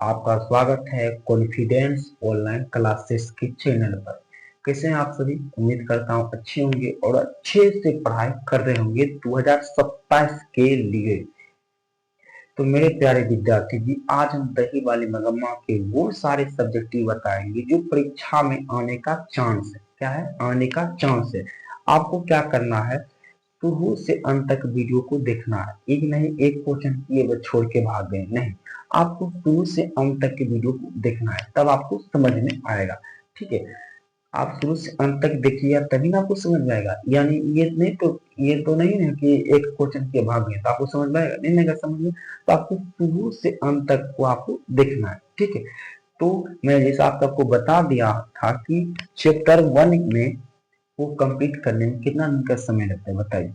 आपका स्वागत है कॉन्फिडेंस ऑनलाइन क्लासेस के चैनल पर। कैसे हैं आप सभी? उम्मीद करता हूं अच्छे होंगे और अच्छे से पढ़ाई कर रहे होंगे 2027 के लिए। तो मेरे प्यारे विद्यार्थी जी, आज हम दही वाली मगम्मा के वो सारे सब्जेक्ट बताएंगे जो परीक्षा में आने का चांस है। क्या है? आने का चांस है। आपको क्या करना है, शुरू से अंत तक वीडियो को देखना है। एक नहीं एक क्वेश्चन किए बस छोड़ के भाग गए नहीं, आपको शुरू से अंत तक के वीडियो को देखना है, तब आपको समझ में आएगा। ठीक है, आप शुरू से अंत तक देखिए तभी ना आपको समझ में आएगा। यानी ये तो नहीं है कि एक क्वेश्चन किए भाग गए तो आपको समझ में आएगा, नहीं आएगा समझ में। तो आपको शुरू से अंत तक को आपको देखना है। ठीक है, तो मैं जैसा आपको बता दिया था कि चैप्टर 1 में वो कंप्लीट करने में कितना दिन का समय लगता है बताइए।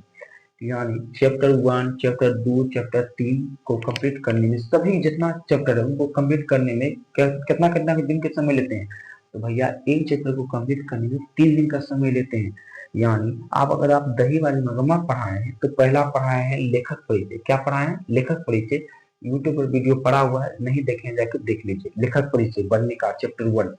यानी चैप्टर 1, चैप्टर 2, चैप्टर 3 को कंप्लीट करने में, सभी जितना चैप्टर है उनको कंप्लीट करने में कितना कितना दिन के समय लेते हैं। तो भैया एक चैप्टर को कंप्लीट करने में 3 दिन का समय लेते हैं। यानी अगर आप दही वाली मगमा पढ़ाए हैं तो पहला पढ़ाए हैं लेखक परिचय। क्या पढ़ाए हैं? लेखक परिचय। यूट्यूब पर वीडियो पड़ा हुआ है, नहीं देखे जाकर देख लीजिए। लेखक परिचय बनने का चैप्टर 1।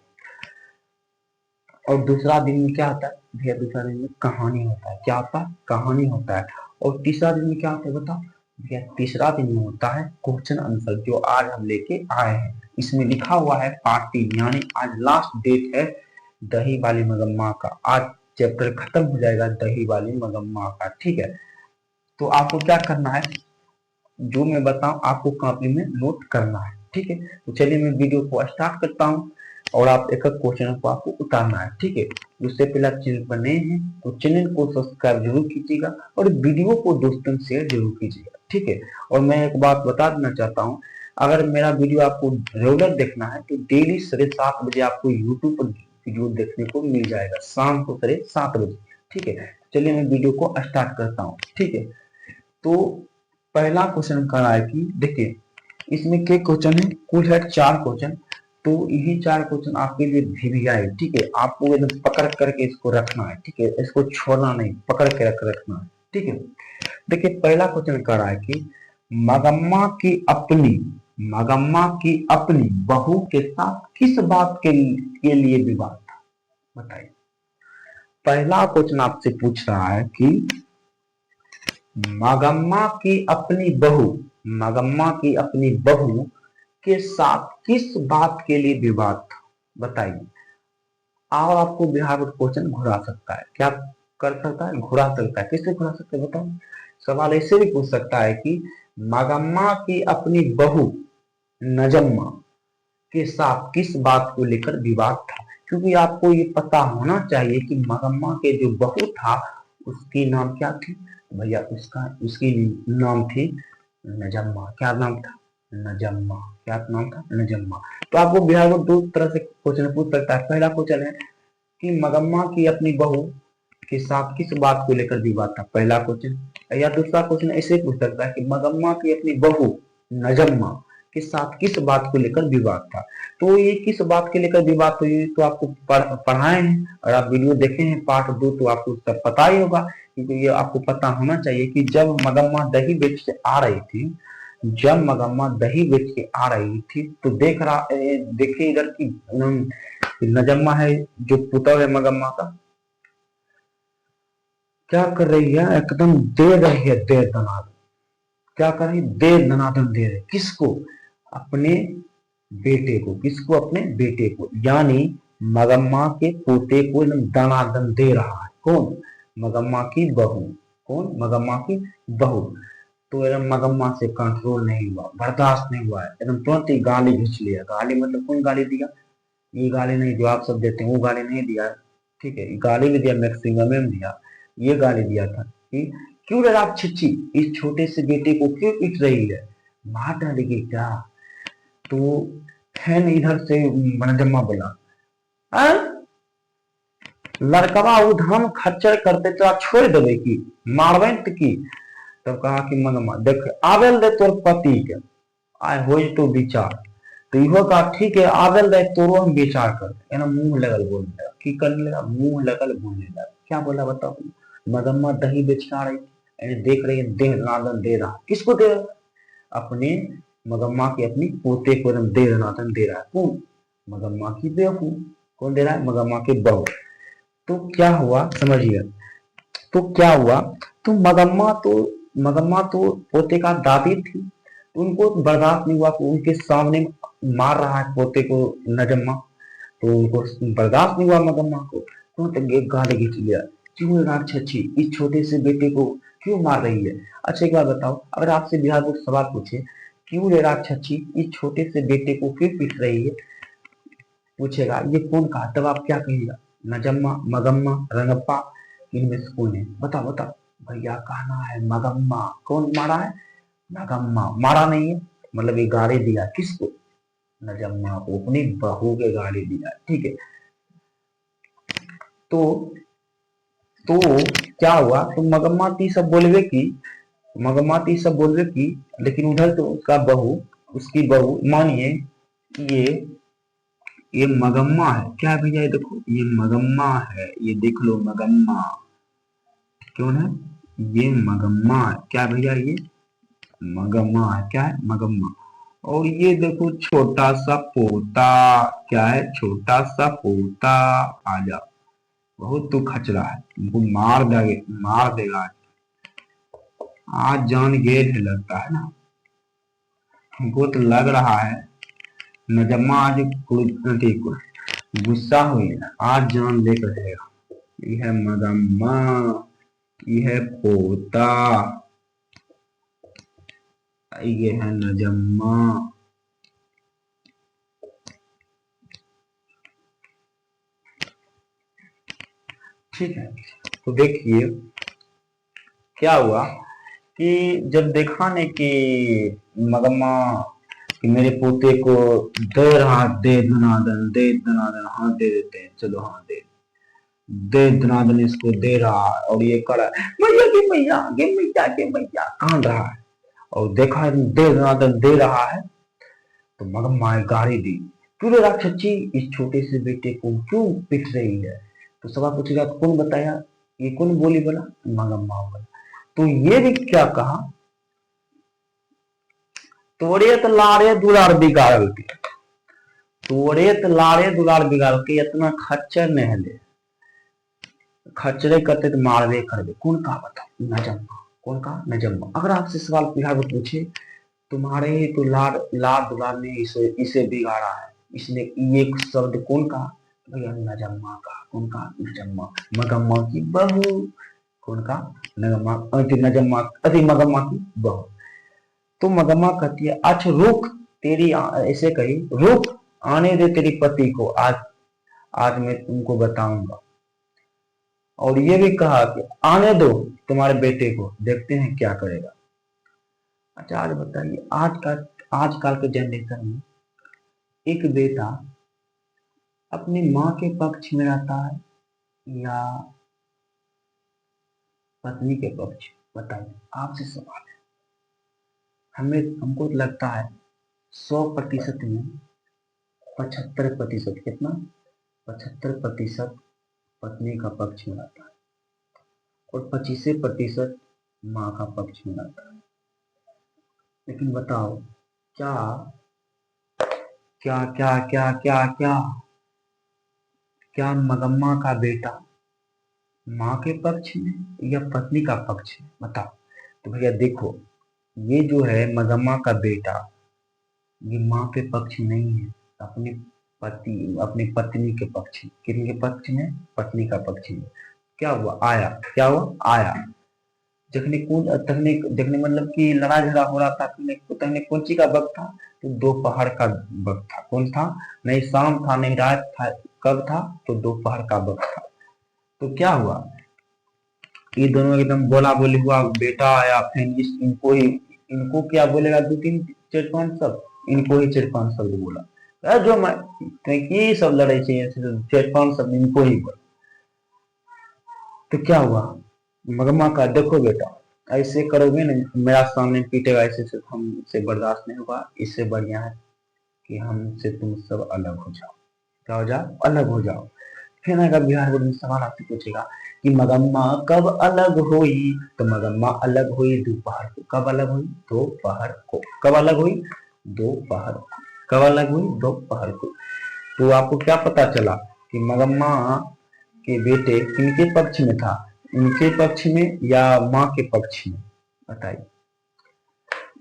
और दूसरा दिन में क्या होता है भैया? दूसरा दिन में कहानी होता है। क्या होता है? कहानी होता है। और तीसरा दिन में क्या होता है बताओ भैया? तीसरा दिन में होता है क्वेश्चन आंसर, जो आज हम लेके आए हैं। इसमें लिखा हुआ है पार्ट 3, यानी आज लास्ट डेट है दही वाली मगम्मा का। आज चैप्टर खत्म हो जाएगा दही वाली मगम्मा का। ठीक है, तो आपको क्या करना है, जो मैं बताऊं आपको कॉपी में नोट करना है। ठीक है, तो चलिए मैं वीडियो को स्टार्ट करता हूं और आप एक एक क्वेश्चन को आपको उतारना है। ठीक है, उससे पहले आप चैनल पर नए हैं तो चैनल को सब्सक्राइब जरूर कीजिएगा और वीडियो को दोस्तों में शेयर जरूर कीजिएगा। ठीक है, और मैं एक बात बता देना चाहता हूँ, अगर मेरा वीडियो आपको रेगुलर देखना है तो डेली 7:30 बजे आपको यूट्यूब पर वीडियो देखने को मिल जाएगा, शाम को 7:30 बजे। ठीक है, चलिए मैं वीडियो को स्टार्ट करता हूँ। ठीक है, तो पहला क्वेश्चन करा है कि देखिए इसमें के क्वेश्चन है, कुल है 4 क्वेश्चन। तो यही 4 क्वेश्चन आपके लिए भी भी आए। ठीक है, आपको एकदम पकड़ करके इसको रखना है। ठीक है, इसको छोड़ना नहीं, पकड़ के रखना है। ठीक है, देखिए पहला क्वेश्चन कर रहा है कि मगम्मा की अपनी बहू के साथ किस बात के लिए विवाद था? बताइए। पहला क्वेश्चन आपसे पूछ रहा है कि मगम्मा की अपनी बहू के साथ किस बात के लिए विवाद था? बताइए। और आपको बिहार बोर्ड क्वेश्चन घुरा सकता है। क्या कर सकता है? घुरा सकता है। किससे घुरा सकता है बताओ? सवाल ऐसे भी पूछ सकता है कि मगम्मा की अपनी बहू नजम्मा के साथ किस बात को लेकर विवाद था। क्योंकि आपको ये पता होना चाहिए कि मगम्मा के जो बहू था उसकी नाम क्या थी भैया? उसकी नाम थी नजम्मा। क्या नाम था? नजम्मा। क्या नाम था? नजम्मा। तो आपको बिहार बोर्ड 2 तरह से क्वेश्चन पूछ सकता है। पहला क्वेश्चन है कि मगम्मा की अपनी बहू के साथ किस बात को लेकर विवाद था, पहला क्वेश्चन। या दूसरा क्वेश्चन ऐसे पूछ सकता है कि मगम्मा की अपनी बहू नजम्मा के साथ किस बात को लेकर विवाद था। तो ये किस बात के लेकर विवाद हुई तो आपको पढ़ाए हैं और आप वीडियो देखे हैं पार्ट 2, तो आपको सब पता ही होगा। क्योंकि ये आपको पता होना चाहिए कि जब मगम्मा दही बेच के आ रही थी, तो देखिए इधर की नजम्मा है जो पुतौ है मगम्मा का, क्या कर रही है? एकदम दे रही है, दे दनादन। क्या कर रही? दे दनादन दे रही। किसको? अपने बेटे को। किसको? अपने बेटे को। यानी मगम्मा के पोते को एकदम दनादन दे रहा है। कौन? मगम्मा की बहू। कौन? मगम्मा की बहू। तो एकदम मगम्मा से कंट्रोल नहीं हुआ, बर्दाश्त नहीं हुआ है, एकदम तुरंत ही गाली घिंच लिया। गाली मतलब कौन गाली दिया? ये गाली नहीं जो आप सब देते हैं, वो गाली नहीं दिया। ठीक है, गाली भी दिया, मैक्सिमम में दिया। ये गाली दिया था कि क्यों रे आप छिच्ची इस छोटे से बेटे को क्यों पीट रही है? मार डालेगी क्या? तो फैन इधर से मनजम्मा बोला, लड़कवा उधम खच्चर करते तो छोड़ देवे की मारवेंट की। तब कहा कि मनम्मा देख आवेल दे तोर पति के आय हो तो विचार। तो इहो कहा ठीक है आवेल दे तोरो हम विचार कर। मुंह लगल बोलने लगा। की करने लगा? मुंह लगल बोलने लगा। क्या बोला बताओ? मगम्मा दही बेच के आ रही थी, देख रही है, देह नादन दे रहा। किसको दे रहा? अपने मगम्मा की अपनी पोते को एकदम दे दनादन दे रहा है। कौन? मगम्मा की बहू। कौन दे रहा है? मगम्मा की बहू। तो क्या हुआ समझिए, तो क्या हुआ, तो मगम्मा तो पोते का दादी थी, तो उनको बर्दाश्त नहीं हुआ कि उनके सामने मार रहा है पोते को नजम्मा। तो उनको बर्दाश्त नहीं हुआ मगम्मा को, तो एक गाली खींच लिया, क्यों राक्षसी इस छोटे से बेटे को क्यों मार रही है? अच्छा एक बात बताओ, अगर आपसे बिहार बोर्ड सवाल पूछे, क्यों रे राक्षसी इस छोटे से बेटे को क्यों पीट रही है, पूछेगा ये कौन कहा, तब आप क्या कहिएगा? नजम्मा, मगम्मा, रंगप्पा, इनमें से कौन है? बताओ बताओ। भैया कहना है मगम्मा। कौन मारा है? मगम्मा। मारा नहीं है, मतलब ये गाली दिया किसको? नजम्मा को, अपनी बहू के गाली दिया। ठीक है, तो तो क्या हुआ, तो मगम्मा ती सब बोलवे की, मगम्मा ती सब बोलवे की, लेकिन उधर तो उसका बहू, उसकी बहू, मानिए ये ये मगम्मा है, क्या है भैया, ये देखो ये मगम्मा है, ये देख लो मगम्मा, क्यों है? ये मगम्मा है, क्या है भैया, ये मगम्मा है, क्या है? मगम्मा। और ये देखो छोटा सा पोता, क्या है? छोटा सा पोता। आजा, बहुत तू खच रहा है, तुमको मार देगा आज जान गेट लगता है ना, हमको तो लग रहा है नजम्मा आज ठीक गुस्सा हुई ना, आज जान लेकर रहेगा। यह मगम्मा, यह पोता, ये है नजम्मा। ठीक है, तो देखिए क्या हुआ कि जब देखा ने कि मगम्मा कि मेरे पोते को दे रहा, दे धनादन, दे धनादन, हाँ दे देते हैं, चलो हाँ दे दे धनादन, इसको दे रहा है, और ये कर रहा है मैया के मैया के मैया के मैया कान रहा है, और देखा दे धनादन दे रहा है, तो मगम्मा ने गाली दी, क्यों रे राक्षसी इस छोटे से बेटे को क्यों पीट रही है? तो सवाल पूछेगा कौन बताया, ये कौन बोली बोला? मगम्मा बोला। तो ये भी क्या कहा, तोरे तो लारे दुलार बिगाड़ के, तोरे तो लारे दुलार बिगाड़ के इतना खच्चर नहीं ले, खच्चरे करते तो मारवे करवे। कौन कहा बताओ? नजम्मा। कौन कहा? नजम्मा। अगर आपसे सवाल बिहार में पूछे, तुम्हारे ही तो लाड लाड दुलार ने इसे बिगाड़ा है, इसने ये शब्द कौन कहा? भैया नजम्मा का। कौन कहा? नजम्मा। मगम्मा की बहू। कौन कहा? नजम्मा, नजम्मा, अति मगम्मा की बहू। तो मगम्मा कहती है अच्छा रुक, तेरी ऐसे कही, रुक आने दे तेरी पति को, आज आज मैं तुमको बताऊंगा। और ये भी कहा कि आने दो तुम्हारे बेटे को, देखते हैं क्या करेगा। अच्छा आज बताइए, आजकल के जनरेशन में एक बेटा अपनी माँ के पक्ष में रहता है या पत्नी के पक्ष? बताइए, आपसे सवाल है। हमको लगता है 100% में 75%, कितना? 75% पत्नी का पक्ष में रहता है, और 25% माँ का पक्ष में रहता है। लेकिन बताओ क्या क्या क्या क्या क्या क्या क्या मगम्मा का बेटा माँ के पक्ष में या पत्नी का पक्ष में? बताओ। तो भैया देखो, ये जो है मगम्मा का बेटा, ये माँ के पक्ष में नहीं है, अपने अपनी पत्नी के पक्ष में। किन के पक्ष में? पत्नी का पक्ष में। क्या हुआ? आया। क्या हुआ? आया। जखने कौन तखने देखने, मतलब कि लड़ाई झगड़ा हो रहा था, तखने कौन सी का वक्त था? तो दोपहर का वक्त था। कौन था? नहीं शाम था, नहीं रात था, कब था? तो दोपहर का वक्त था। तो क्या हुआ, ये दोनों एकदम बोला बोली हुआ, बेटा आया, फिर इनको क्या बोलेगा, 2 3 4 5 शब्द, इनको ही 4 5 शब्द बोला, जो मैं की सब लड़े चाहिए 4 5 शब्द इनको ही बोला। तो क्या हुआ, मगम्मा का देखो बेटा, ऐसे करोगे ना, मेरा सामने पीटेगा, ऐसे से हमसे बर्दाश्त नहीं होगा, इससे बढ़िया है कि हमसे तुम सब अलग हो जाओ। क्या हो जाओ? अलग हो जाओ। फिर अगर बिहार बोर्ड में सवाल आपसे पूछेगा कि मगम्मा कब अलग हुई, तो मगम्मा अलग हुई दोपहर को। कब अलग हुई? दोपहर को। कब अलग हुई? दोपहर को। कब अलग हुई? दोपहर को। तो आपको क्या पता चला कि मगम्मा के बेटे किनके पक्ष में था, उनके पक्ष में या माँ के पक्ष में? बताइए,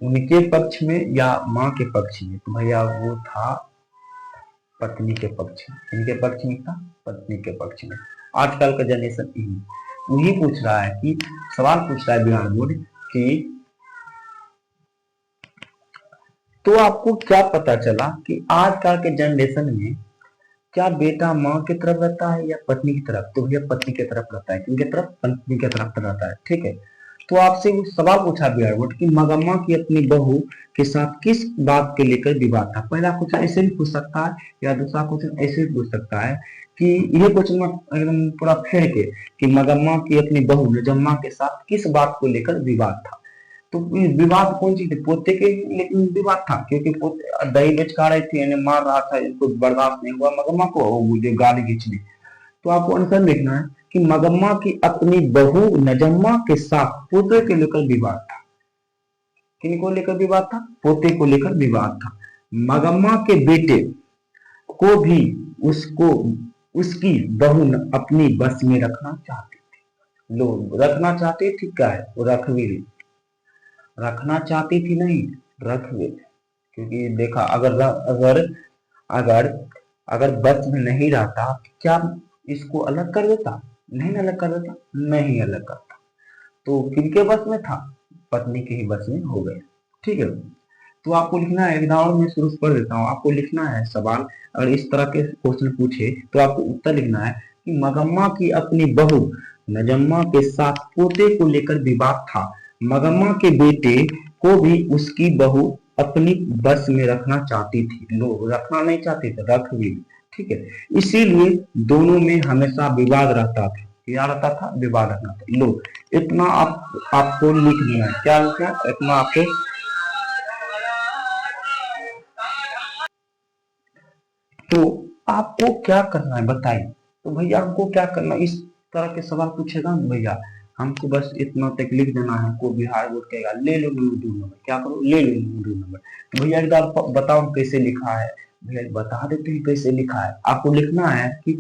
उनके पक्ष में या माँ के पक्ष में? तो भैया वो था पत्नी के पक्ष में। इनके पक्ष में था, पत्नी के पक्ष में। आजकल का जनरेशन वही पूछ रहा है कि सवाल पूछ रहा है बिहार बोर्ड कि तो आपको क्या पता चला कि आजकल के जनरेशन में क्या बेटा माँ की तरफ रहता है या पत्नी की तरफ? तो भैया पत्नी की तरफ रहता है। किनकी तरफ? पत्नी की तरफ रहता है। ठीक है, तो आपसे वो सवाल पूछा बिहार बोर्ड कि मगम्मा की अपनी बहू के साथ किस बात के लेकर विवाद था। पहला क्वेश्चन ऐसे भी पूछ सकता है या दूसरा क्वेश्चन ऐसे भी पूछ सकता है कि ये क्वेश्चन एकदम पूरा फेर के कि मगम्मा की अपनी बहू नजम्मा के साथ किस बात को लेकर विवाद था। तो विवाद कौन सी थी? पोते के लेकिन विवाद था, क्योंकि पोते दही बेच खा रही थी, इन्हें मार रहा था, इसको बर्दाश्त नहीं हुआ मगम्मा को, वो मुझे गाली खींच ली। तो आपको आंसर लिखना है कि मगम्मा की अपनी बहू नजम्मा के साथ पोते के लेकर विवाद था। किनको लेकर विवाद था? पोते को लेकर विवाद था। मगम्मा के बेटे को भी उसको उसकी बहू अपनी बस में रखना चाहती थी। लोग रखना चाहती थी, क्या है वो रख भी रही, रखना चाहती थी नहीं, रख भी, क्योंकि देखा अगर अगर अगर अगर बस में नहीं रहता क्या इसको अलग कर देता? नहीं अलग कर देता, नहीं अलग करता। तो किनके बस में था? पत्नी के ही बस में हो गया। ठीक है, तो आपको लिखना है, एग्जाम में शुरू कर देता हूँ, आपको लिखना है सवाल। अगर इस तरह के क्वेश्चन पूछे तो आपको उत्तर लिखना है कि मगम्मा की अपनी बहू नजम्मा के साथ पोते को लेकर विवाद था। मगम्मा के बेटे को भी उसकी बहू अपनी बस में रखना चाहती थी। लोग रखना नहीं चाहते थे, रख भी। ठीक है, इसीलिए दोनों में हमेशा विवाद रहता था। क्या रहता था? विवाद रहता था। लो इतना आपको लिख देना है। क्या लिखना है? इतना आपको। तो आपको क्या करना है बताइए। तो भैया हमको क्या करना है? इस तरह के सवाल पूछेगा ना भैया, हमको बस इतना तक लिख देना है। को बिहार बोर्ड कहेगा ले लो दो नंबर, क्या करो? ले लो दो नंबर। तो भैया एक बार बताओ कैसे लिखा है। भैया बता देते हैं कैसे लिखा है। आपको लिखना है कि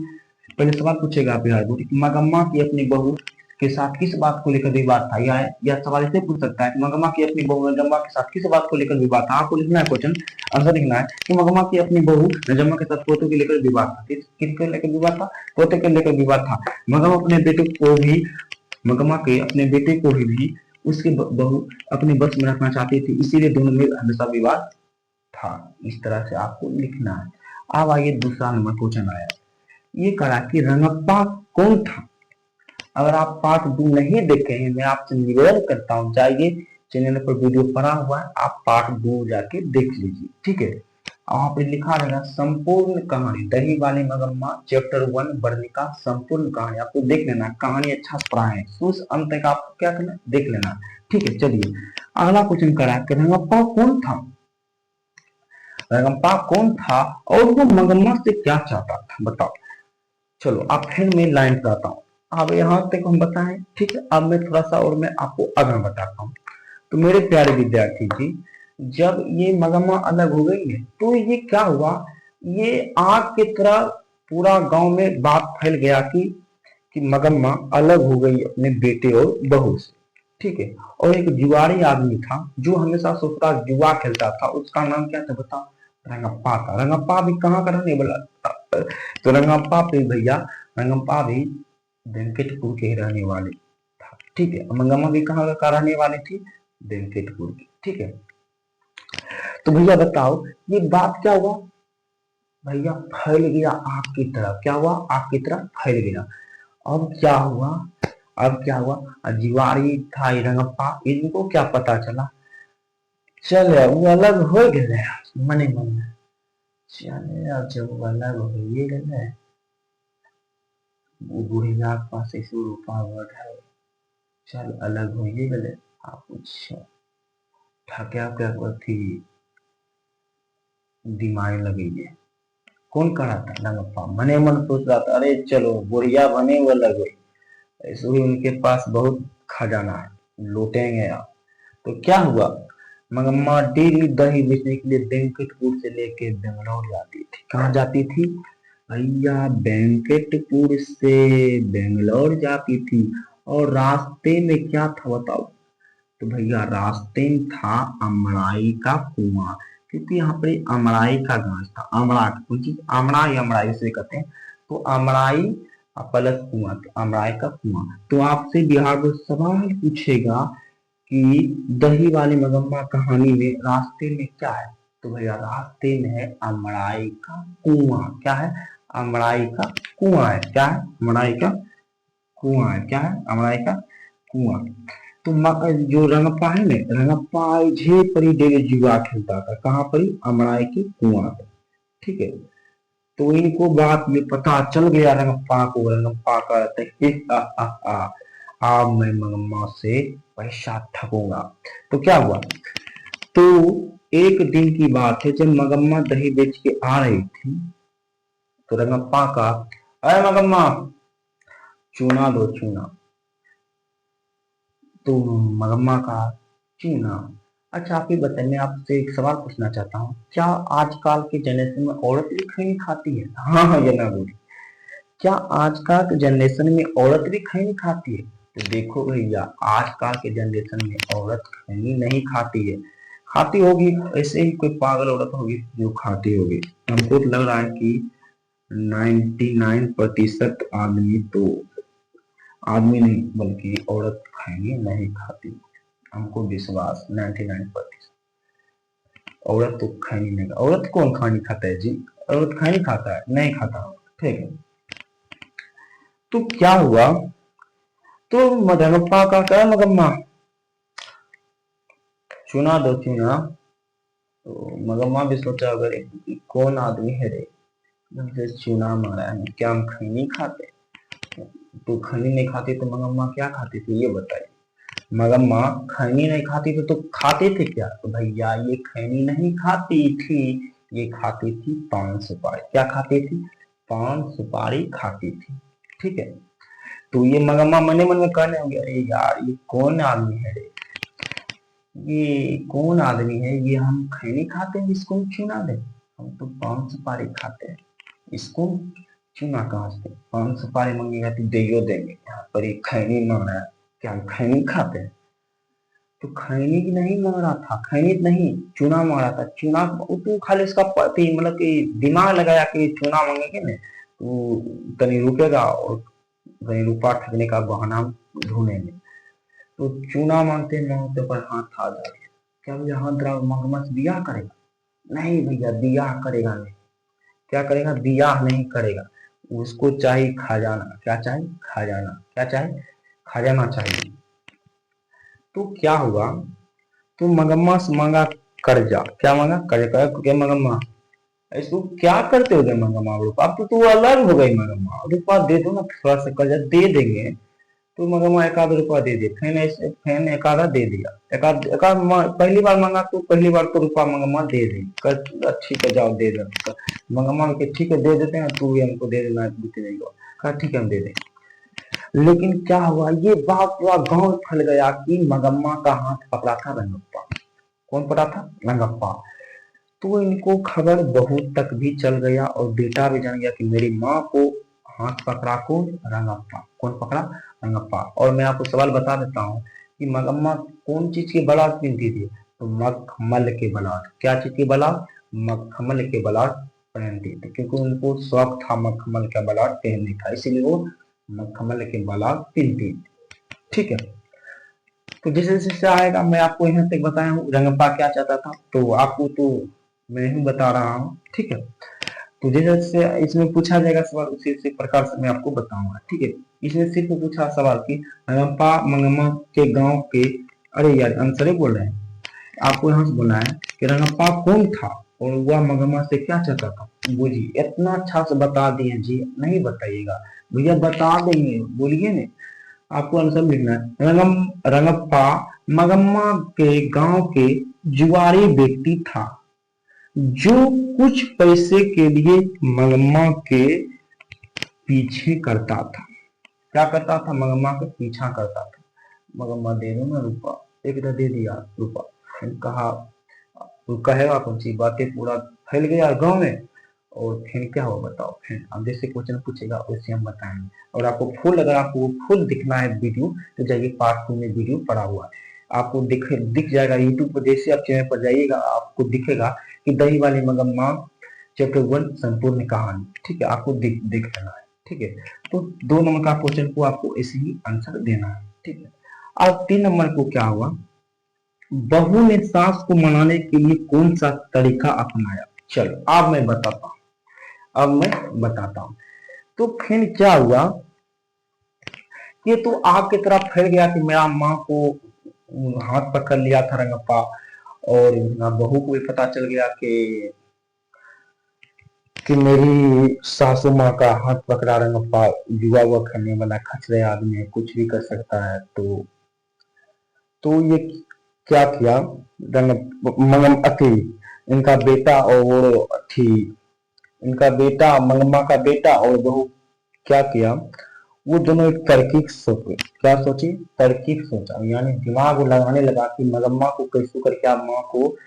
पहले सवाल पूछेगा बिहार बोर्ड कि मगम्मा की अपनी बहू के साथ किस बात को लेकर विवाद था। या सवाल ऐसे पूछ सकता है कि मगम्मा की अपनी बहू नजम्मा के साथ किस बात को लेकर विवाद था। आपको लिखना है क्वेश्चन आंसर लिखना है कि मगम्मा की अपनी बहू नजम्मा के साथ पोते को लेकर विवाद था। किसको लेकर विवाद था? पोते को लेकर विवाद था। मगम्मा अपने बेटे को भी मगम्मा के अपने बेटे को भी उसकी बहू अपनी बस में रखना चाहती थी, इसीलिए दोनों में हमेशा विवाद था। इस तरह से आपको लिखना है। अब आइए दूसरा नंबर क्वेश्चन आया, ये करा कि रंगप्पा कौन था। अगर आप पार्ट 2 नहीं देखे हैं, मैं आपसे निवेदन करता हूँ, जाइए चैनल पर वीडियो पड़ा हुआ है, आप पार्ट 2 जाके देख लीजिए। ठीक है, वहां पर लिखा रहेगा संपूर्ण कहानी दही वाली मगम्मा चैप्टर 1 वर्णिका संपूर्ण कहानी। आपको देख लेना, कहानी अच्छा से पढ़ा है, शुरू से अंत तक आपको क्या करना, देख लेना। ठीक है, चलिए अगला क्वेश्चन करा कि रंगप्पा कौन था। रंगप्पा कौन था और वो मगम्मा से क्या चाहता था, बताओ। चलो अब फिर मैं लाइन पे आता हूँ। अब यहाँ तक हम बताएं, ठीक है। अब मैं थोड़ा सा और मैं आपको आगे बताता हूँ। तो मेरे प्यारे विद्यार्थी जी, जब ये मगम्मा अलग हो गई है तो ये क्या हुआ, ये आग की तरह पूरा गांव में बात फैल गया कि मगम्मा अलग हो गई अपने बेटे और बहू से। ठीक है, और एक जुआरी आदमी था जो हमेशा सोचता जुआ खेलता था, उसका नाम क्या था बताओ? रंगप्पा था। रंगप्पा भी कहाँ का रहने वाला था? तो रंगप्पा भी भैया, रंगप्पा भी वेंकटपुर के रहने वाले था। ठीक है, मंगम्मा भी कहाँ का रहने वाली थी? वेंकटपुर की। ठीक है, तो भैया बताओ ये बात क्या हुआ, भैया फैल गया आग की तरह। क्या हुआ? आग की तरह फैल गया। अब क्या हुआ, अब क्या हुआ, जीवारी था रंगप्पा, इनको क्या पता चला, चले वो अलग हो गए मने मन। चले अब जब वो अलग हो गए, वो बुढ़िया के पास ऐसे रुकावट है, चल अलग हो गए। आप अच्छा ठक्या क्या थी दिमाग लगी है। कौन करा था? रंगप्पा मने मन सोच रहा था, अरे चलो बुढ़िया बने वो अलग हुई, ऐसे ही उनके पास बहुत खजाना है, लूटेंगे आप। तो क्या हुआ, मगम्मा डेली दही बेचने के लिए वेंकटपुर से लेके बेंगलोर जाती थी। कहाँ जाती थी भैया? वेंकटपुर से बेंगलोर जाती थी। और रास्ते में क्या था बताओ? तो भैया रास्ते में था अमराई का कुआं, क्योंकि यहाँ पे अमराई का घास था। अमरा कुछ अमराई अमराई से कहते हैं, तो अमराई प्लस कुआं, तो अमराई का कुआं। तो आपसे बिहार में सवाल पूछेगा कि दही वाली मगम्मा कहानी में रास्ते में क्या है? तो भैया रास्ते में है अमराई का कुआं। क्या है? अमराई का कुआं है। क्या है? अमराई का कुआं है। क्या है? अमराई का कुआं। तो जो रंगप्पा है ना, रंगप्पा झे परी डेली जुआ खेलता था। कहाँ परी? अमराई के कुआं पे। ठीक है। तो इनको बात में पता चल गया रंगप्पा को। रंगप्पा कहते अब मैं मगम्मा से पैसा ठगूंगा। तो क्या हुआ? तो एक दिन की बात है, जब मगम्मा दही बेच के आ रही थी, तो रंगप्पा का, अरे मगम्मा चूना दो चूना। तो मगम्मा का चूना। अच्छा आप ये बताइए, मैं आपसे एक सवाल पूछना चाहता हूँ, क्या आजकल के जनरेशन में औरत भी खैनी खाती है? हाँ हाँ, ये ना बोली। क्या आजकल के जनरेशन में औरत भी खैनी खाती है? तो देखो भैया, आजकल के जनरेशन में औरत खैनी नहीं खाती है। खाती होगी, ऐसे ही कोई पागल औरत होगी जो खाती होगी। हमको तो लग रहा है कि 99% आदमी तो, आदमी नहीं बल्कि औरत खैनी नहीं खाती। हमको विश्वास 99% औरत तो खैनी नहीं। औरत कौन खैनी खाता है जी? औरत खैनी खाता है? नहीं खाता। ठीक है। तो क्या हुआ? तो मगम्मा का क्या, मगम्मा चुना दो चुना। तो मगम्मा भी सोचा, अगर कौन आदमी है रे मुझे चुना मारा है, क्या हम खैनी खाते? तो खैनी नहीं खाती तो मगम्मा क्या खाती थी ये बताइए? मगम्मा खैनी नहीं खाती तो खाते थे क्या? तो भैया ये खैनी नहीं खाती थी, ये खाती थी पान सुपारी। क्या खाती थी? पान सुपारी खाती थी। ठीक है। तो ये मगम्मा मने मन में कहने होंगे, अरे यार ये कौन आदमी है रे, ये कौन आदमी है, ये हम खैनी खाते हैं इसको चुना दे, हम तो पान सुपारी खाते हैं, इसको चुना कहाँ से? पान सुपारी मांगेगा तो दे देंगे, यहाँ पर ये खैनी मांग रहा है, क्या हम खैनी खाते हैं? तो खैनी नहीं मांग रहा था, खैनी नहीं चूना मांग रहा था। चूना तू खाली इसका मतलब कि दिमाग लगाया कि चूना मांगेंगे ना तो तनी रुकेगा और कहीं रुपा ठगने का बहाना ढूंढेंगे। तो चूना मांगते मांगते पर हाथ आ जाएगा। क्या भैया हाथ मगरमच्छ दिया करेगा? नहीं भैया दिया करेगा नहीं। क्या करेगा? दिया नहीं करेगा। उसको चाहिए खजाना। क्या चाहिए? खजाना। क्या चाहिए? खजाना चाहिए। तो क्या हुआ? तो मगम्मा से मांगा कर्जा। क्या मांगा? कर्जा। क्या मगम्मा इसको क्या करते हो गए मगम्मा रूपा? अब तो तू अलग हो गई मगम्मा, रूपा दे दो ना, थोड़ा सा कर्जा दे देंगे। तो मगम्मा एक आध रुपया दे दिया, फैन एक आधा दे दिया। पहली बार मांगा तो पहली बार तो रुपया मगम्मा दे दी। ठीक है जाओ दे दे। मगम्मा के ठीक है दे देते हैं, तू भी हमको दे देना, कहा ठीक है हम दे दें। लेकिन क्या हुआ, ये बात पूरा गांव फैल गया कि मगम्मा का हाथ पकड़ा था रंगप्पा। कौन पकड़ा था? रंगप्पा। तो इनको खबर बहुत तक भी चल गया और बेटा भी जान गया कि मेरी माँ को हाथ पकड़ा कौन? रंगप्पा। कौन पकड़ा? रंगप्पा। और मैं आपको सवाल बता देता हूँ कि मगम्मा कौन चीज के बलाट पहनती थी? तो मखमल के बलाट। क्या चीज के बलाट? मखमल के बलाट पहनती थी, क्योंकि उनको शौक था मखमल का बलाट पहनने का, इसीलिए वो मखमल के बलाट पहनती थी। ठीक है। तो जैसे जैसे आएगा मैं आपको यहाँ तक बताया हूँ रंगप्पा क्या चाहता था, तो आपको तो मैं ही बता रहा हूँ। ठीक है। तो जैसे जैसे इसमें पूछा जाएगा सवाल उसी उसी प्रकार से मैं आपको बताऊंगा। ठीक है। इसमें सिर्फ पूछा सवाल कि रंगप्पा मंगम्मा के गांव के, अरे यार आंसर ही बोल रहे हैं, आपको यहाँ से बोलना है कि रंगप्पा कौन था और वह मगम्मा से क्या चाहता था। बोलिए, इतना अच्छा से बता दिए जी, नहीं बताइएगा भैया? बता देंगे, बोलिए ना। आपको आंसर लिखना है। रंगप्पा मगम्मा के गांव के जुआरी व्यक्ति था, जो कुछ पैसे के लिए मगम्मा के पीछे करता था। क्या करता था? मगम्मा के पीछा करता था। मगम्मा दे दो ना रुपा, एक दे दिया रुपा। फिर कहा, वो कहेगा कौन सी बातें, पूरा फैल गया गांव में। और फिर क्या हुआ बताओ। फिर अब जैसे क्वेश्चन पूछेगा वैसे हम बताएंगे। और आपको फुल, अगर आपको फुल दिखना है वीडियो तो जाइए पार्ट 2 में वीडियो पड़ा हुआ है, आपको दिख जाएगा यूट्यूब पर। जैसे आप चैनल पर जाइएगा आपको दिखेगा कि दही वाली मगम्मा चैप्टर 1 संपूर्ण कहानी, ठीक है, आपको दिख लेना है, ठीक है। तो 2 नंबर का क्वेश्चन को आपको ऐसे ही आंसर देना है, ठीक है। अब 3 नंबर को क्या हुआ, बहू ने सास को मनाने के लिए कौन सा तरीका अपनाया। चलो अब मैं बताता हूँ। तो फिर क्या हुआ, ये तो आग की तरह फैल गया कि मेरा माँ को हाथ पकड़ लिया था रंगप्पा, और बहू को भी पता चल गया कि मेरी सासू माँ का हाथ पकड़ा रंगप्पा, युवा हुआ करने वाला खचरे आदमी है, कुछ भी कर सकता है। तो ये क्या किया, इनका बेटा और थी इनका बेटा, मंगम्मा का बेटा और बहू क्या किया, वो दोनों एक तरकीब सोचे। क्या सोची, तरकीब सोचा, यानी दिमाग लगाने लगा कि मंगम्मा को कैसे करके आप माँ को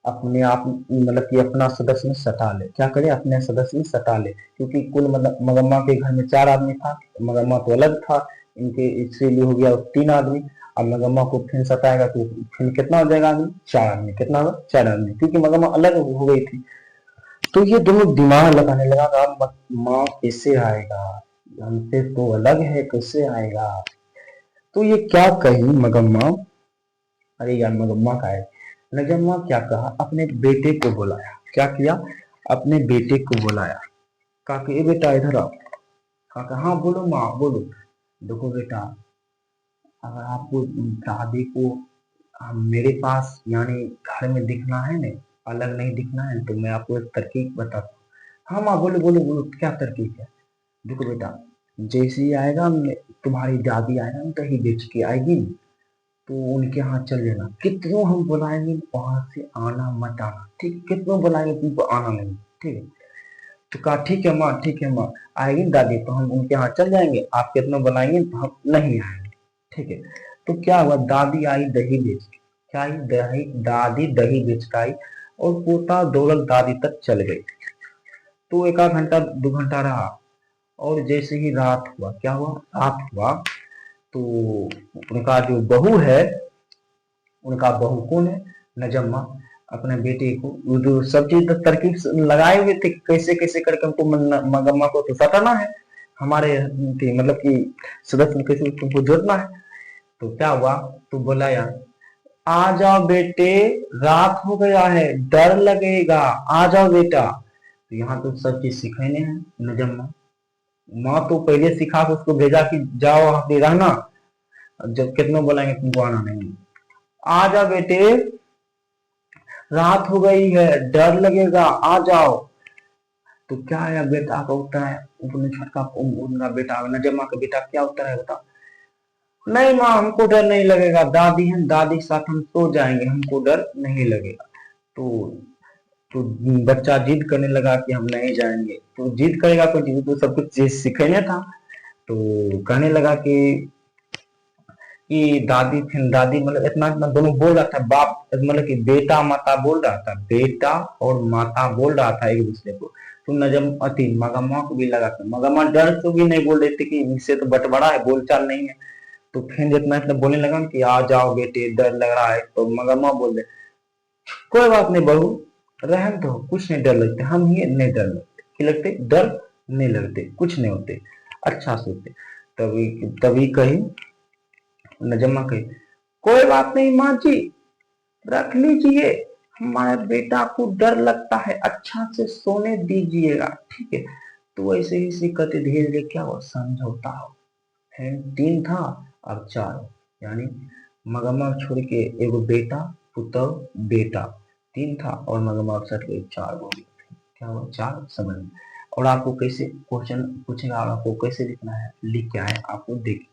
अपने आप, मतलब कि अपना सदस्य में सटा ले। क्या करे, अपने सदस्य में सटा ले, क्योंकि कुल मतलब मगम्मा के घर में 4 आदमी था, मगम्मा तो अलग था, इनके इसीलिए हो गया 3 आदमी। अब मगम्मा को फिर सताएगा तो फिर कितना हो जाएगा आदमी, 4 आदमी। कितना होगा, 4 आदमी, क्योंकि मगम्मा अलग हो गई थी। तो ये दोनों दिमाग लगाने लगा कि माँ कैसे आएगा, हमसे तो अलग है, कैसे आएगा। तो ये क्या कही मगम्मा, अरे यार मगम्मा का है, नजम्मा क्या कहा, अपने बेटे को बुलाया। क्या किया, अपने बेटे को बुलाया, कहा कि ए बेटा इधर आओ। कहा हाँ बोलो माँ बोलो। देखो बेटा, अगर आपको दादी को मेरे पास यानी घर में दिखना है ना, अलग नहीं दिखना है, तो मैं आपको एक तरकीब बताता हूँ। हाँ माँ बोलो बोलो बोलो, क्या तरकीब है। देखो बेटा, जैसे ही आएगा तुम्हारी दादी आएगा ना, दही बेच के आएगी, तो उनके यहाँ चल लेना। कितनों हम बुलाएंगे वहां से आना मत आना, ठीक, कितनों बुलाएंगे तुमको आना नहीं, ठीक है। तो कहा ठीक है माँ, ठीक है माँ, आएगी दादी तो हम उनके यहाँ चल जाएंगे, आप कितनों बुलाएंगे तो हम नहीं आएंगे, ठीक है। तो क्या हुआ, दादी आई दही बेच के, क्या आई, दादी दही बेच के आई, और पोता दौड़ल दादी तक चल गई। तो 1 घंटा 2 घंटा रहा, और जैसे ही रात हुआ, क्या हुआ, रात हुआ, तो उनका जो बहू है, उनका बहू कौन है, नजम्मा, अपने बेटे को जो सब चीज तरकीब लगाए हुए थे, कैसे कैसे करके हमको मगम्मा को तो सताना है, हमारे मतलब कि सदस्य कैसे तुमको जोड़ना है। तो क्या हुआ, तो बोला यार आ जाओ बेटे, रात हो गया है, डर लगेगा, आ जाओ बेटा। तो यहाँ तो सब चीज सिखाने हैं नजम्मा। माँ तो पहले सिखा के उसको भेजा कि जाओ वहां पे रहना, जब कितनों बोलेंगे तुमको आना नहीं। आ जाओ बेटे, रात हो गई है, डर लगेगा, आ जाओ। तो क्या है बेटा का उत्तर है, उनका बेटा नजम्मा का बेटा क्या उत्तर है बता। नहीं माँ हमको डर नहीं लगेगा, दादी है, दादी के साथ हम सो जाएंगे, हमको डर नहीं लगेगा। तो तो बच्चा जिद करने लगा कि हम नहीं जाएंगे। तो जिद करेगा तो सब कुछ चीज सीखने था। तो कहने लगा कि दादी मतलब इतना इतना दोनों बोल रहा था, बाप मतलब कि बेटा माता बोल रहा था, बेटा और माता बोल रहा था एक दूसरे को। तो नजम अति मगम्मा को भी लगा था, मगम्मा डर तो भी नहीं बोल रही थी कि इससे तो बटबड़ा है, बोलचाल नहीं है। तो फिर जितना इतना बोलने लगा कि आ जाओ बेटे, डर लग रहा है। तो मगम्मा बोल रहे कोई बात नहीं बहू, रहम दो, कुछ नहीं डर लगते, हम ही नहीं डर लगते, क्या लगते, डर नहीं लगते, कुछ नहीं होते, अच्छा सोते। तभी तभी कही नजम्मा कही कोई बात नहीं माँ जी, रख लीजिए, हमारे बेटा को डर लगता है, अच्छा से सोने दीजिएगा, ठीक है। तो ऐसे ही सीखते धीरे धीरे क्या हुआ, समझौता हो है, 3 था अब 4, यानी मगम्मा छोड़ के एगो बेटा, पुत्र, बेटा, 3 था, और मगम्मा सट गई 4 हो गए, क्या हुआ 4 समझ में। और आपको कैसे क्वेश्चन पूछेगा और आपको कैसे लिखना है, लिख क्या है आपको देखिए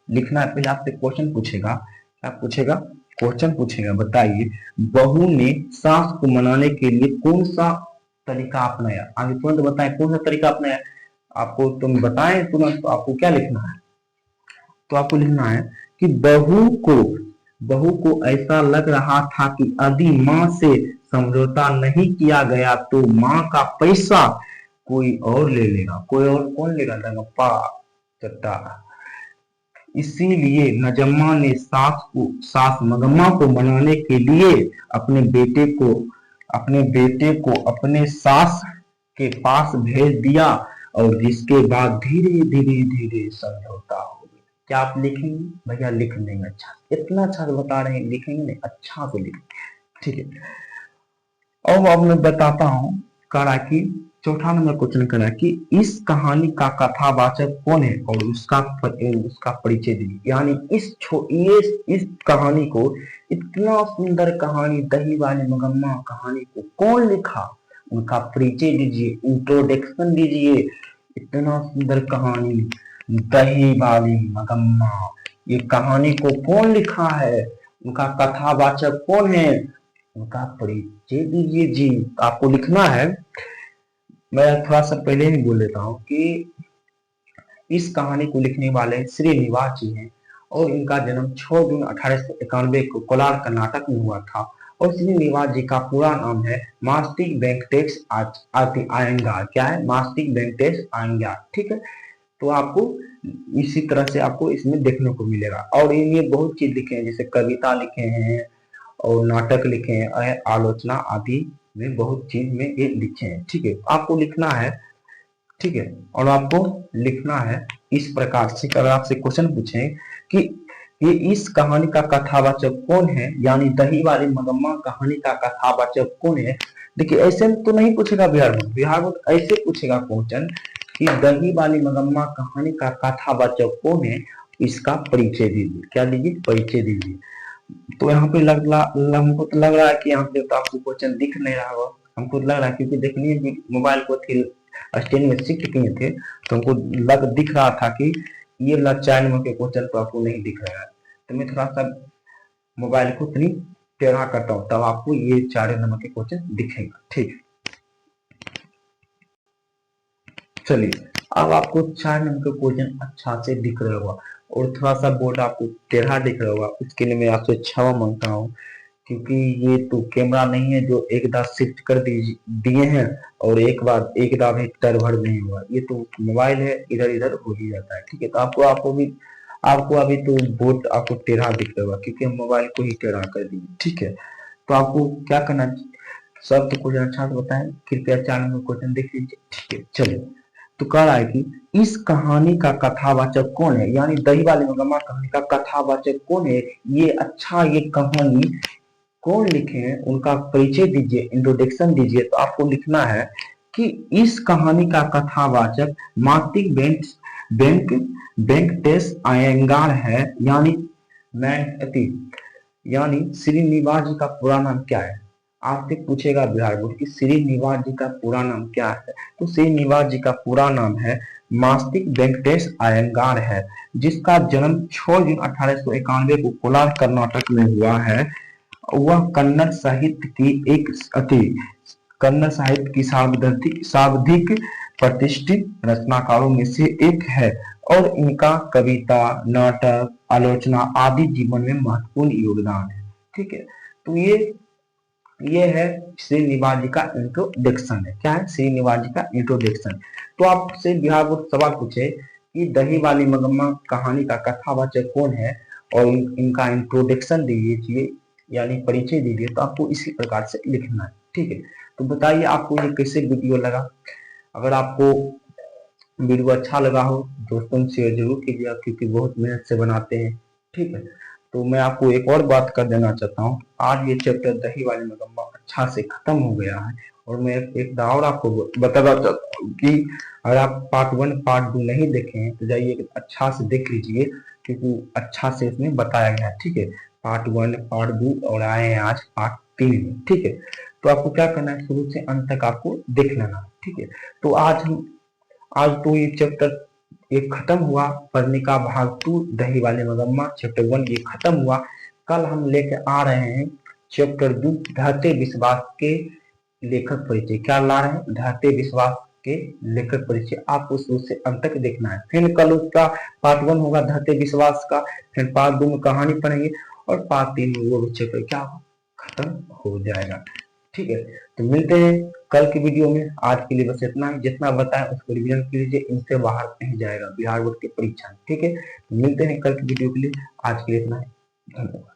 लिखना है। पहले आपसे क्वेश्चन पूछेगा, क्या पूछेगा, क्वेश्चन पूछेगा, बताइए बहू ने सास को मनाने के लिए कौन सा तरीका अपनाया। आगे तुरंत बताएं कौन सा तरीका अपनाया, आपको तुम बताएं तुरंत, तो आपको क्या लिखना है, तो आपको लिखना है कि बहू को बहू को ऐसा लग रहा था कि यदि माँ से समझौता नहीं किया गया तो माँ का पैसा कोई और ले लेगा। कोई और कौन लेगा? रंगप्पा चट्टा। इसीलिए नजम्मा ने सास मंगम्मा को मनाने के लिए अपने बेटे को अपने सास के पास भेज दिया, और जिसके बाद धीरे धीरे धीरे समझौता हो गया। क्या आप लिखेंगे? भैया लिख देंगे। अच्छा, इतना अच्छा से बता रहे हैं, लिखेंगे नहीं? अच्छा से लिखेंगे, ठीक है। अब मैं बताता हूँ करा कि चौथा नंबर क्वेश्चन करा कि इस कहानी का कथावाचक कौन है और उसका परिचय दीजिए। यानी इस कहानी को, इतना सुंदर कहानी दही वाली मगम्मा कहानी को कौन लिखा, उनका परिचय दीजिए, इंट्रोडक्शन दीजिए। इतना सुंदर कहानी दही वाली मगम्मा, ये कहानी को कौन लिखा है, उनका कथावाचक कौन है, उनका परिचय दीजिए जी। आपको लिखना है। मैं थोड़ा सा पहले ही बोल देता हूँ कि इस कहानी को लिखने वाले श्रीनिवास जी हैं और इनका जन्म 6 जून 1891 को कोलार कर्नाटक में हुआ था। और श्रीनिवास जी का पूरा नाम है मास्टिक वेंकटेश अयंगार। क्या है? मास्टिक वेंकटेश अयंगार, ठीक है। तो आपको इसी तरह से आपको इसमें देखने को मिलेगा। और ये बहुत चीज लिखे हैं, जैसे कविता लिखे हैं और नाटक लिखे हैं, आलोचना आदि में बहुत चीज में ये लिखे हैं, ठीक है। आपको लिखना है, ठीक है। और आपको लिखना है इस प्रकार से, अगर आपसे क्वेश्चन पूछे कि ये इस कहानी का कथावाचक कौन है, यानी दही वाली मगम्मा कहानी का कथावाचक कौन है। देखिए ऐसे तो नहीं पूछेगा बिहार बोर्ड ऐसे पूछेगा क्वेश्चन कि दही वाली मगम्मा कहानी का कथावाचक कौन है, इसका परिचय दीजिए। क्या दीजिए? परिचय दीजिए। तो यहाँ पे हमको तो लग रहा है कि यहाँ पे तो आपको क्वेश्चन दिख नहीं रहा होगा। हमको लग रहा है क्योंकि देखनी मोबाइल को थी स्टैंड में शिफ्ट किए थे, तो हमको दिख रहा था कि ये 4 नंबर के क्वेश्चन तो आपको नहीं दिख रहा है। तो मैं थोड़ा सा मोबाइल को इतनी टेढ़ा करता हूँ, तब आपको ये 4 नंबर के क्वेश्चन दिखेगा, ठीक। चलिए, अब आपको 4 नंबर का क्वेश्चन अच्छा से दिख रहा होगा और थोड़ा सा बोर्ड आपको टेढ़ा दिख रहा होगा, उसके लिए मैं आपसे क्षमा मांगता हूँ, क्योंकि ये तो कैमरा नहीं है जो एक दाव शिफ्ट कर दिए हैं और एक दाव ही टर्न नहीं हुआ। ये तो मोबाइल है, इधर इधर हो ही जाता है, ठीक है। तो आपको अभी तो बोर्ड आपको टेढ़ा दिख रहा होगा क्योंकि हम मोबाइल को ही टेढ़ा कर दिए, ठीक है। तो आपको क्या करना, सब तो क्वेश्चन अच्छा से बताएं, कृपया 4 नंबर क्वेश्चन देख लीजिए, ठीक है। चलिए, तो कह रहा है कि इस कहानी का कथावाचक कौन है, यानी दही वाली मगम्मा कहानी का कथावाचक कौन है, ये कहानी कौन लिखे हैं, उनका परिचय दीजिए, इंट्रोडक्शन दीजिए। तो आपको लिखना है कि इस कहानी का कथावाचक मास्टिक वेंकटेश अयंगार है, यानी श्रीनिवास जी का पूरा नाम क्या है। आपसे पूछेगा बिहार बोर्ड कि श्रीनिवास जी का पूरा नाम क्या है, तो श्रीनिवास जी का पूरा नाम है मास्टिक वेंकटेश अयंगार है, जिसका जन्म 6 जून 1891 को कोलार कर्नाटक में हुआ है। वह कन्नड़ साहित्य की सर्वाधिक प्रतिष्ठित रचनाकारों में से एक है और इनका कविता, नाटक, आलोचना आदि जीवन में महत्वपूर्ण योगदान है, ठीक है। तो ये है श्रीनिवास जी का इंट्रोडक्शन है। क्या है? श्रीनिवास जी का इंट्रोडक्शन। तो आपसे बिहार बोर्ड सवाल पूछे कि दही वाली मगम्मा कहानी का कथावाचक कौन है और इनका इंट्रोडक्शन दीजिए, यानी परिचय दीजिए, तो आपको इसी प्रकार से लिखना है, ठीक है। तो बताइए आपको ये कैसे वीडियो लगा। अगर आपको वीडियो अच्छा लगा हो दोस्तों शेयर जरूर कीजिएगा, क्योंकि बहुत मेहनत से बनाते हैं, ठीक है। तो मैं आपको एक और बात कर देना चाहता हूँ, आज ये चैप्टर दही वाली मगम्मा अच्छा से खत्म हो गया है। और मैं एक और आपको बताना चाहता हूँ कि अगर आप पार्ट 1 पार्ट 2 नहीं देखे हैं तो जाइए अच्छा से देख लीजिए, क्योंकि अच्छा से इसमें बताया गया है, ठीक है। पार्ट 1 पार्ट 2 और आए हैं आज पार्ट 3 में, ठीक है। तो आपको क्या करना है, शुरू से अंत तक आपको देख लेना, ठीक है। तो आज तो ये चैप्टर ये खत्म हुआ, पढ़ने का भाग 2 दही वाले मगम्मा चैप्टर 1 ये खत्म हुआ। कल हम लेके आ रहे हैं चैप्टर 2 ढहते विश्वास के लेखक परिचय। क्या ला रहे हैं? ढहते विश्वास के लेखक परिचय। आपको शुरू से अंत तक देखना है। फिर कल उसका पार्ट 1 होगा ढहते विश्वास का, फिर पार्ट 2 में कहानी पढ़ेंगे और पार्ट 3 में वो बच्चे का क्या खत्म हो जाएगा। ठीक है, तो मिलते हैं कल की वीडियो में। आज के लिए बस इतना ही, जितना बताया उसको रिवीजन कीजिए, इनसे बाहर नहीं जाएगा बिहार बोर्ड की परीक्षा। ठीक है, तो मिलते हैं कल की वीडियो के लिए। आज के लिए इतना ही, धन्यवाद।